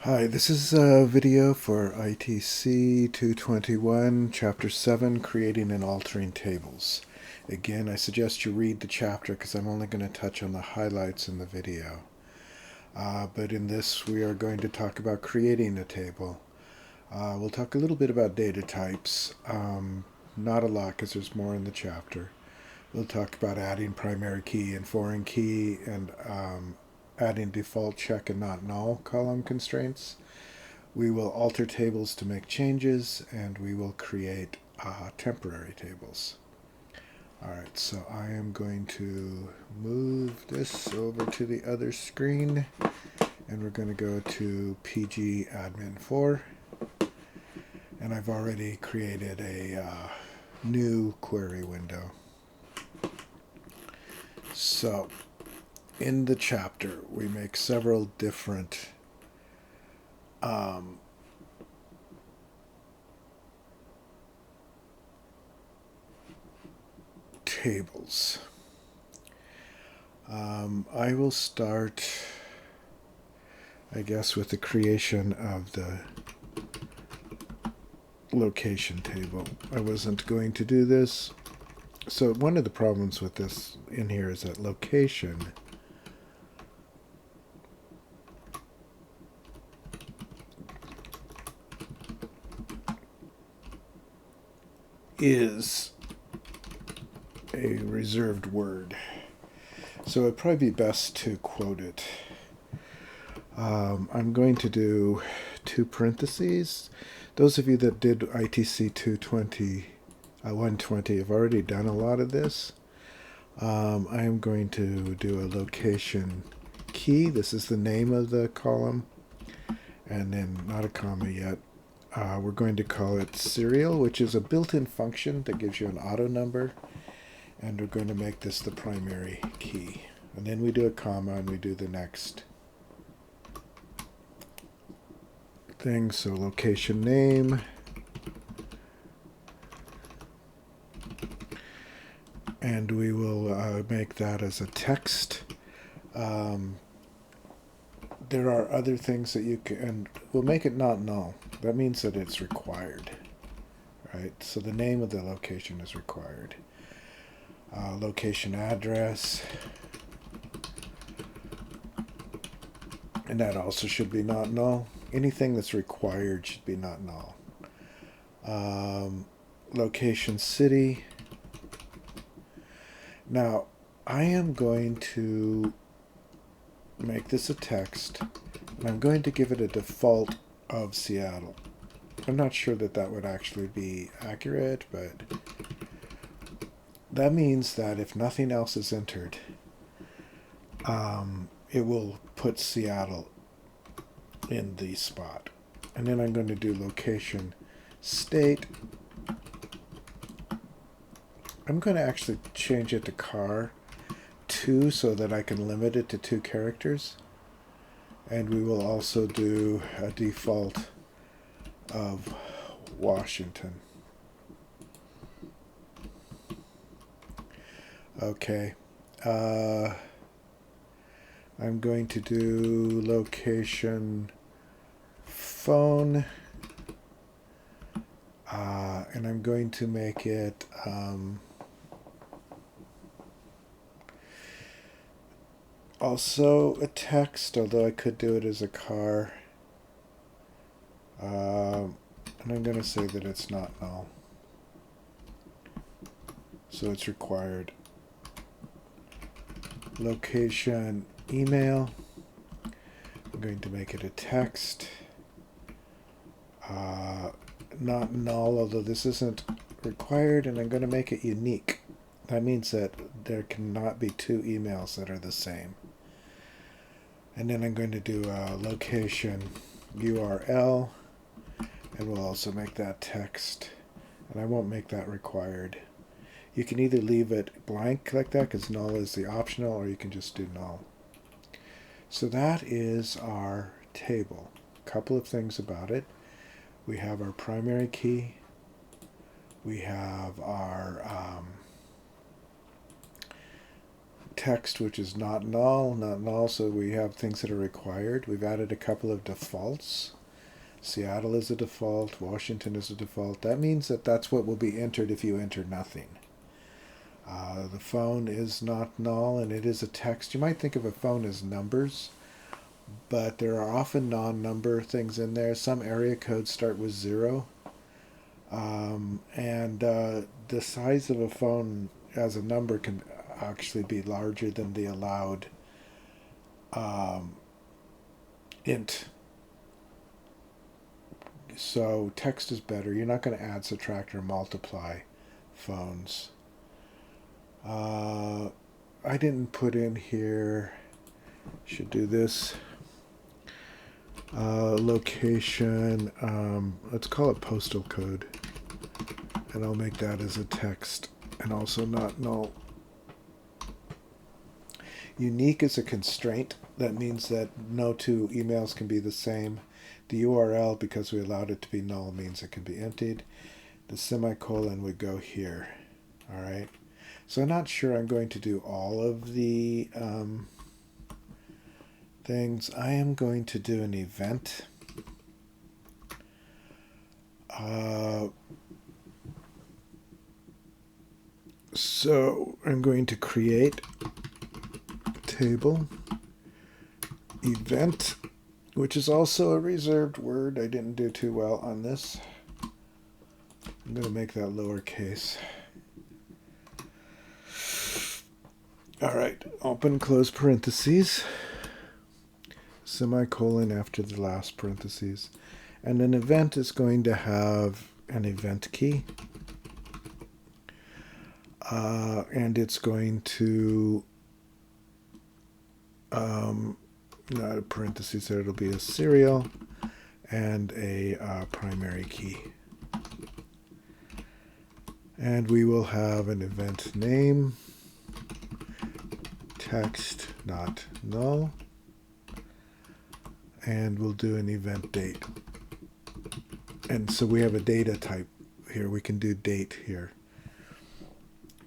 Hi, this is a video for ITC 221, Chapter 7, Creating and Altering Tables. Again, I suggest you read the chapter because I'm only going to touch on the highlights in the video. But in this, we are going to talk about creating a table. We'll talk a little bit about data types, not a lot because there's more in the chapter. We'll talk about adding primary key and foreign key and adding default check and not null column constraints. We will alter tables to make changes, and we will create temporary tables. Alright, so I am going to move this over to the other screen, and we're going to go to PG admin 4, and I've already created a new query window. So in the chapter, we make several different tables. I will start, I guess, with the creation of the location table. I wasn't going to do this. So one of the problems with this in here is that location is a reserved word. So it'd probably be best to quote it. I'm going to do two parentheses. Those of you that did ITC 120 have already done a lot of this. I am going to do a location key. This is the name of the column, and then not a comma yet. We're going to call it serial, which is a built-in function that gives you an auto number, and we're going to make this the primary key. And then we do a comma and we do the next thing. So location name, and we will make that as a text. There are other things that you can, and we'll make it not null. That means that it's required, right? So the name of the location is required. Location address, and that also should be not null. Anything that's required should be not null. Location city. Now, I am going to make this a text, and I'm going to give it a default of Seattle. I'm not sure that that would actually be accurate, but that means that if nothing else is entered, it will put Seattle in the spot. And then I'm going to do location state. I'm going to actually change it to car 2 so that I can limit it to 2 characters. And we will also do a default of Washington. Okay. I'm going to do location phone. And I'm going to make it also a text, although I could do it as a car. And I'm going to say that it's not null. So it's required. Location email. I'm going to make it a text. Not null, although this isn't required, and I'm going to make it unique. That means that there cannot be 2 emails that are the same. And then I'm going to do a location URL, and we'll also make that text, and I won't make that required. You can either leave it blank like that because null is the optional, or you can just do null. So that is our table. A couple of things about it. We have our primary key. We have our text which is not null, so we have things that are required. We've added a couple of defaults. Seattle is a default, Washington is a default. That means that that's what will be entered if you enter nothing. The phone is not null, and it is a text. You might think of a phone as numbers, but there are often non-number things in there. Some area codes start with 0. The size of a phone as a number can actually be larger than the allowed int. So text is better. You're not going to add, subtract, or multiply phones. I didn't put in here, should do this, location, let's call it postal code, and I'll make that as a text, and also not null. Unique is a constraint. That means that no two emails can be the same. The URL, because we allowed it to be null, means it can be emptied. The semicolon would go here. All right. So I'm not sure I'm going to do all of the things. I am going to do an event. So I'm going to create table event, which is also a reserved word. I didn't do too well on this. I'm going to make that lowercase. All right, open, close parentheses, semicolon after the last parentheses. And an event is going to have an event key. And it's going to, not a parentheses there, it'll be a serial and a primary key. And we will have an event name, text not null, and we'll do an event date. And so we have a data type here. We can do date here.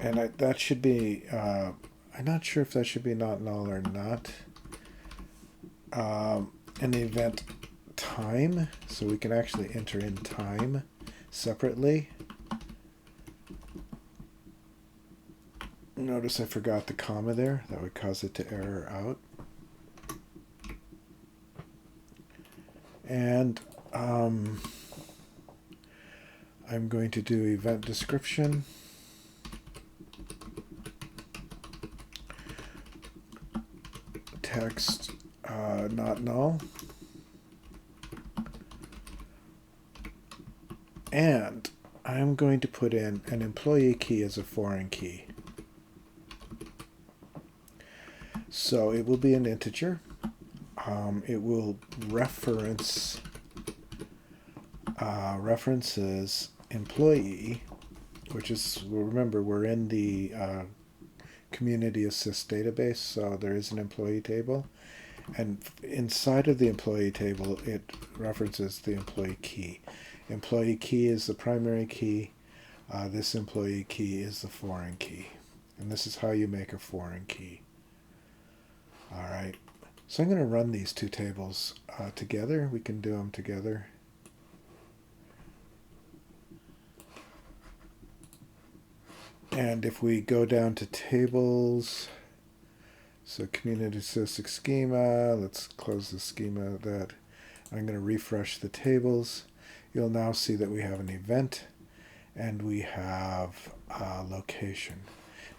And that should be, I'm not sure if that should be not null or not. An event time, so we can actually enter in time separately. Notice I forgot the comma there. That would cause it to error out. And I'm going to do event description. Text not null. And I'm going to put in an employee key as a foreign key. So it will be an integer. It will references employee, which is, remember, we're in the community assist database, so there is an employee table. And inside of the employee table, it references the employee key. Employee key is the primary key. This employee key is the foreign key. And this is how you make a foreign key. All right. So I'm going to run these two tables together. We can do them together. And if we go down to tables, so community assisted schema, let's close the schema of that. I'm going to refresh the tables. You'll now see that we have an event and we have a location.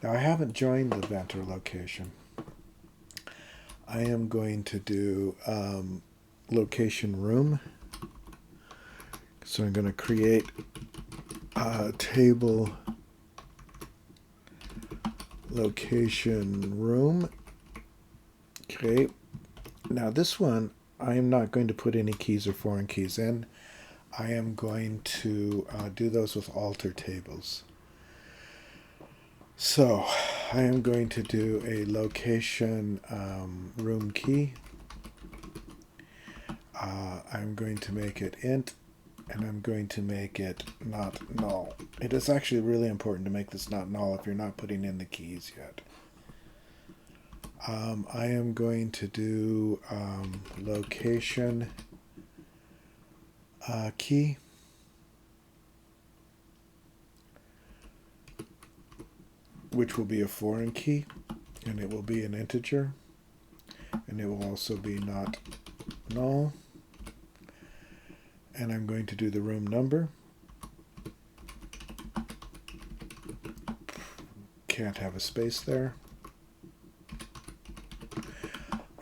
Now I haven't joined the event or location. I am going to do location room. So I'm going to create a table location room. Okay. Now this one, I am not going to put any keys or foreign keys in. I am going to do those with alter tables. So I am going to do a location room key. I'm going to make it int, and I'm going to make it not null. It is actually really important to make this not null if you're not putting in the keys yet. I am going to do location key. Which will be a foreign key, and it will be an integer, and it will also be not null. And I'm going to do the room number. Can't have a space there.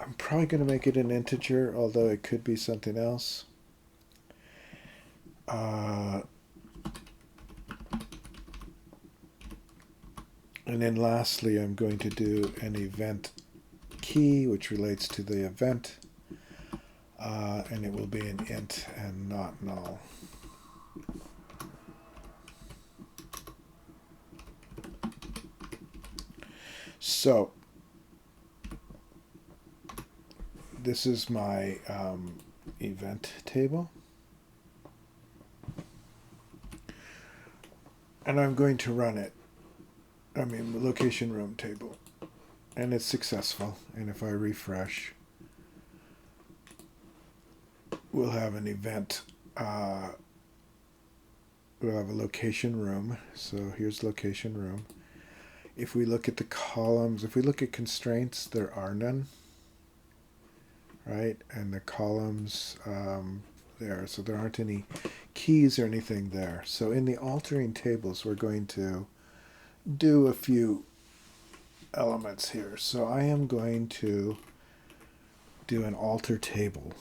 I'm probably going to make it an integer, although it could be something else. And then lastly, I'm going to do an event key, which relates to the event. And it will be an int and not null. So this is my event table. And I'm going to run it. I mean, location room table. And it's successful. And if I refresh, we'll have an event. We'll have a location room. So here's location room. If we look at the columns, if we look at constraints, there are none. Right? And the columns there. So there aren't any keys or anything there. So in the altering tables, we're going to do a few elements here. So I am going to do an alter table.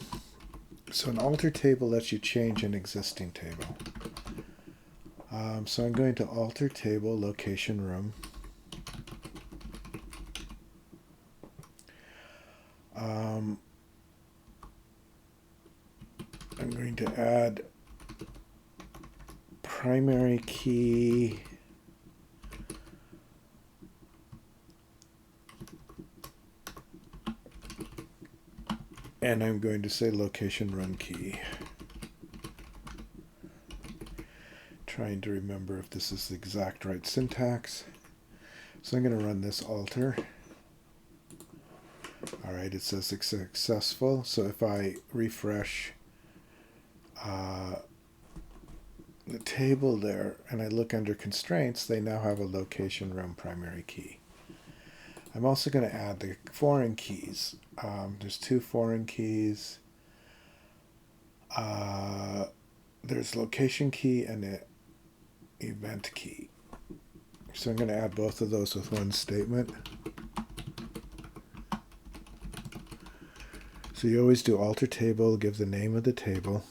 So an alter table lets you change an existing table. So I'm going to alter table location room. I'm going to add primary key and I'm going to say location run key. Trying to remember if this is the exact right syntax. So I'm going to run this alter. All right, it says it's successful. So if I refresh the table there and I look under constraints, they now have a location room primary key. I'm also going to add the foreign keys. There's two foreign keys. There's location key and the event key. So I'm going to add both of those with one statement. So you always do alter table, give the name of the table.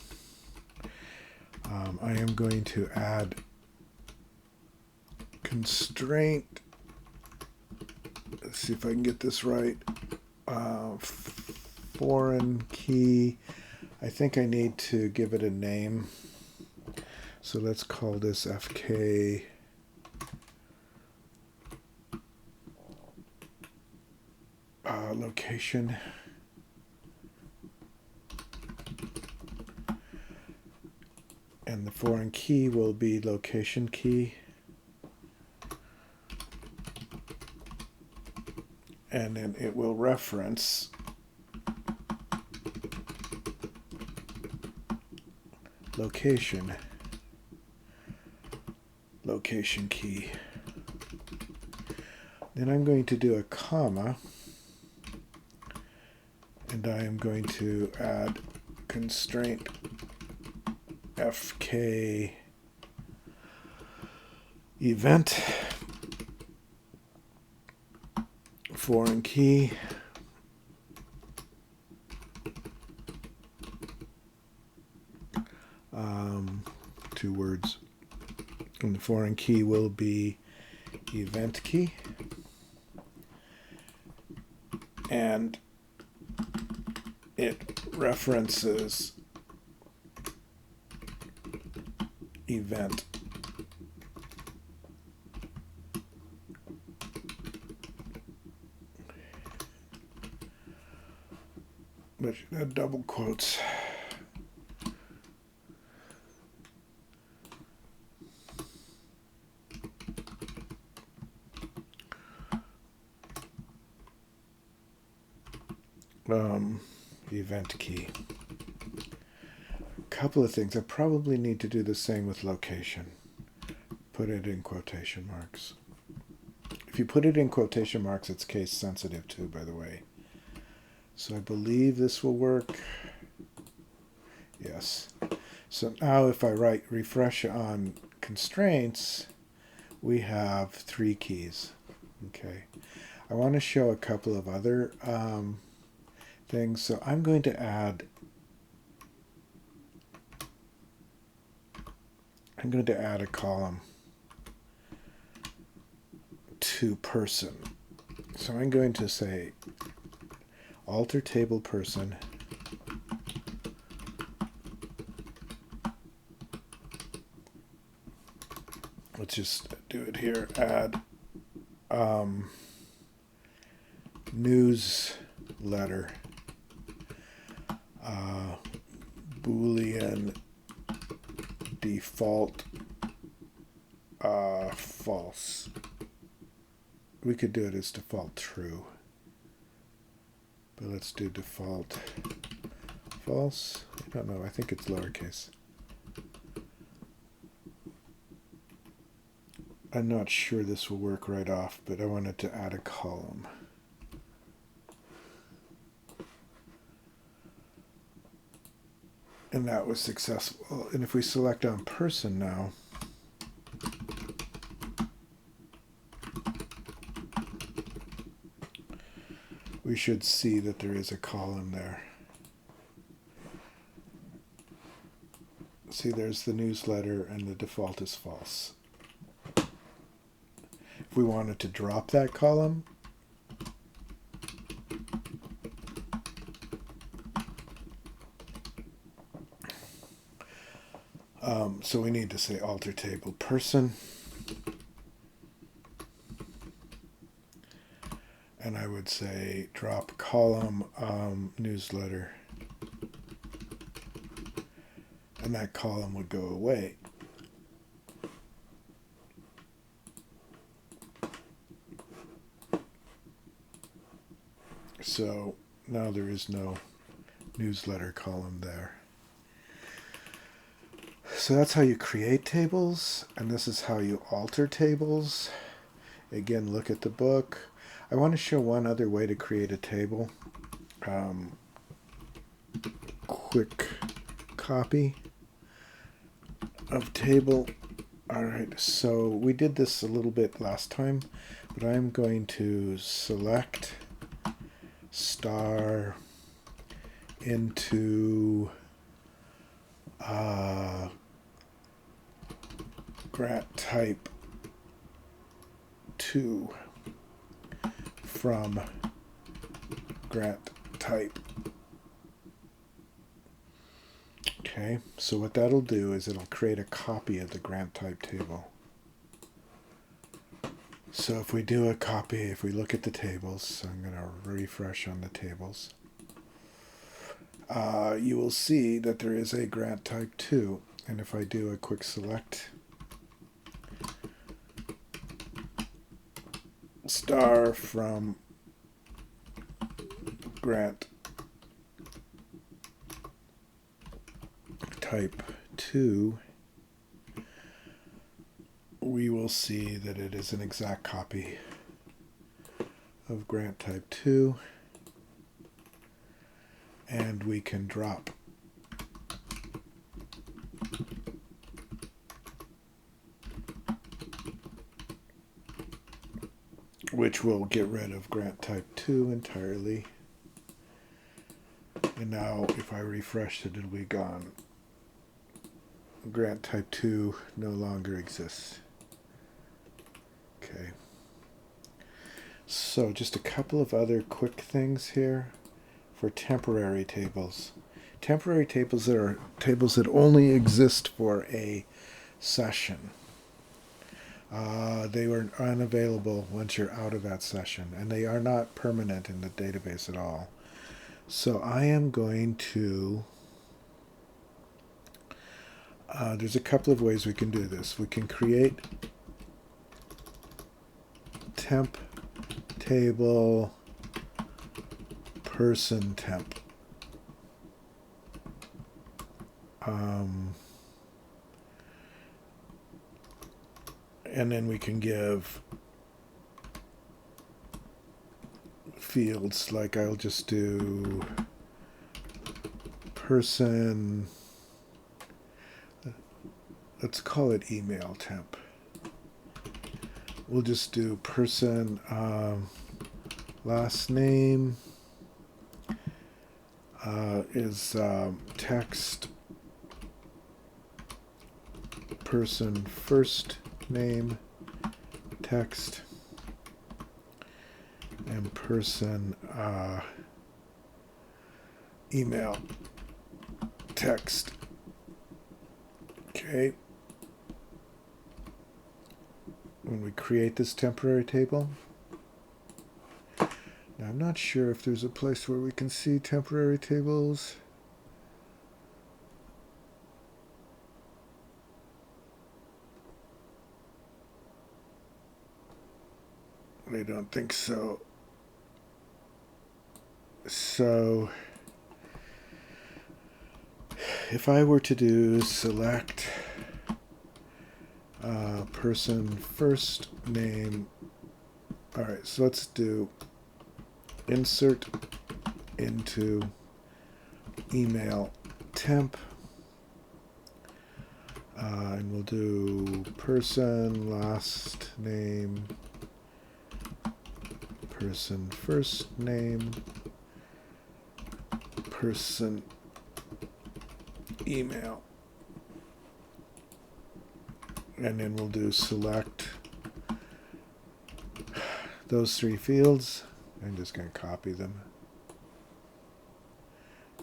I am going to add constraint. Let's see if I can get this right. Foreign key. I think I need to give it a name. So let's call this FK location. And the foreign key will be location key. And then it will reference location key. Then I'm going to do a comma, and I am going to add constraint FK event foreign key two words, and the foreign key will be event key, and it references event but double quotes. event key. Couple of things. I probably need to do the same with location. Put it in quotation marks. If you put it in quotation marks, it's case sensitive too, by the way. So I believe this will work. Yes. So now if I refresh on constraints, we have 3 keys. Okay. I want to show a couple of other things. So I'm going to add a column to person. So I'm going to say alter table person let's just do it here. Add newsletter Boolean default false. We could do it as default true, but let's do default false. I don't know. I think it's lowercase. I'm not sure this will work right off, but I wanted to add a column. And that was successful. And if we select on person now, we should see that there is a column there. See, there's the newsletter and the default is false. If we wanted to drop that column, so we need to say alter table person, and I would say drop column newsletter, and that column would go away. So now there is no newsletter column there. So that's how you create tables, and this is how you alter tables. Again, look at the book. I want to show one other way to create a table. Quick copy of table. All right, so we did this a little bit last time, but I'm going to select star into grant type 2 from grant type. Okay, so what that'll do is it'll create a copy of the grant type table. So if we do a copy, if we look at the tables, so I'm going to refresh on the tables, you will see that there is a grant type 2. And if I do a quick select star from grant type 2, we will see that it is an exact copy of grant type 2, and we can drop which will get rid of grant type 2 entirely. And now if I refresh it, it'll be gone. Grant type 2 no longer exists. Okay. So just a couple of other quick things here for temporary tables. Temporary tables that are tables that only exist for a session. They were unavailable once you're out of that session, and they are not permanent in the database at all. So I am going to, there's a couple of ways we can do this. We can create temp table person temp. And then we can give fields, like I'll just do person, let's call it email temp. We'll just do person last name is text, person first name text, and person email text. Okay. When we create this temporary table, now I'm not sure if there's a place where we can see temporary tables. I don't think so. So if I were to do select person first name, all right, so let's do insert into email temp, and we'll do person last name, person first name, person email, and then we'll do select those three fields. I'm just going to copy them.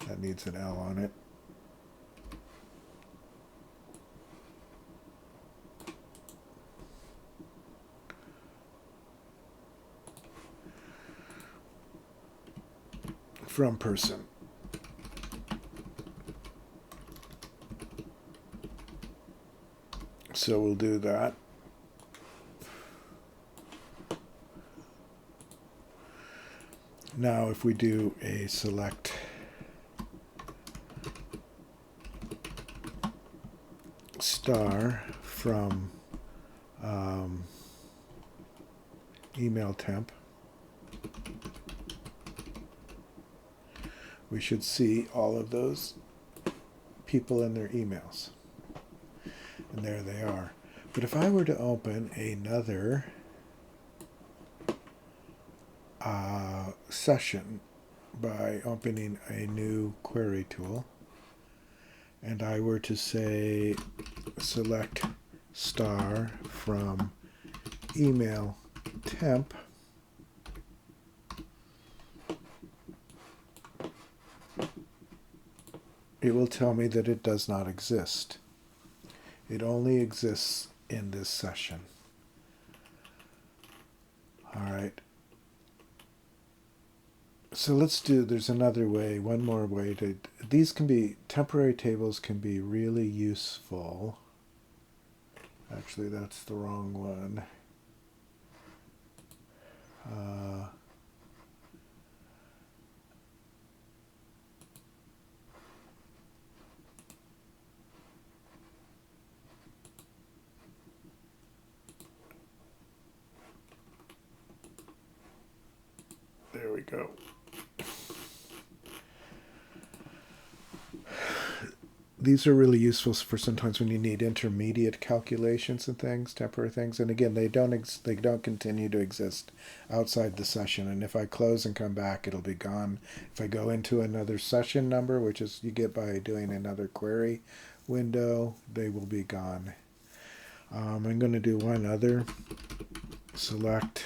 That needs an L on it. From person. So we'll do that. Now if we do a select star from email temp, we should see all of those people in their emails. And there they are. But if I were to open another session by opening a new query tool, and I were to say select star from email temp, it will tell me that it does not exist. It only exists in this session. All right. So let's do, there's another way, one more way to, these can be, temporary tables can be really useful. Actually, that's the wrong one. There we go. These are really useful for sometimes when you need intermediate calculations and things, temporary things. And again, they don't continue to exist outside the session. And if I close and come back, it'll be gone. If I go into another session number, which is you get by doing another query window, they will be gone. I'm going to do one other. Select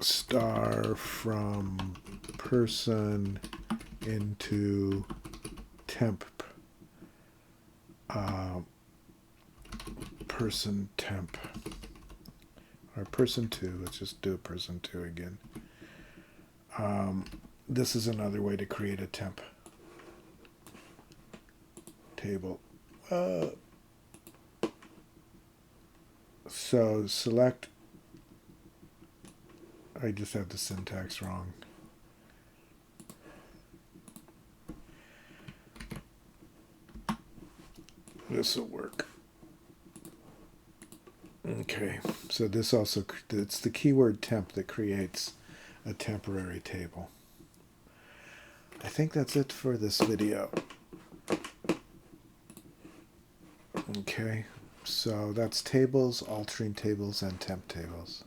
star from person into temp, person temp, or person 2. Let's just do person 2 again. This is another way to create a temp table. So select I just had the syntax wrong. This will work. Okay, so this also, it's the keyword temp that creates a temporary table. I think that's it for this video. Okay, so that's tables, altering tables, and temp tables.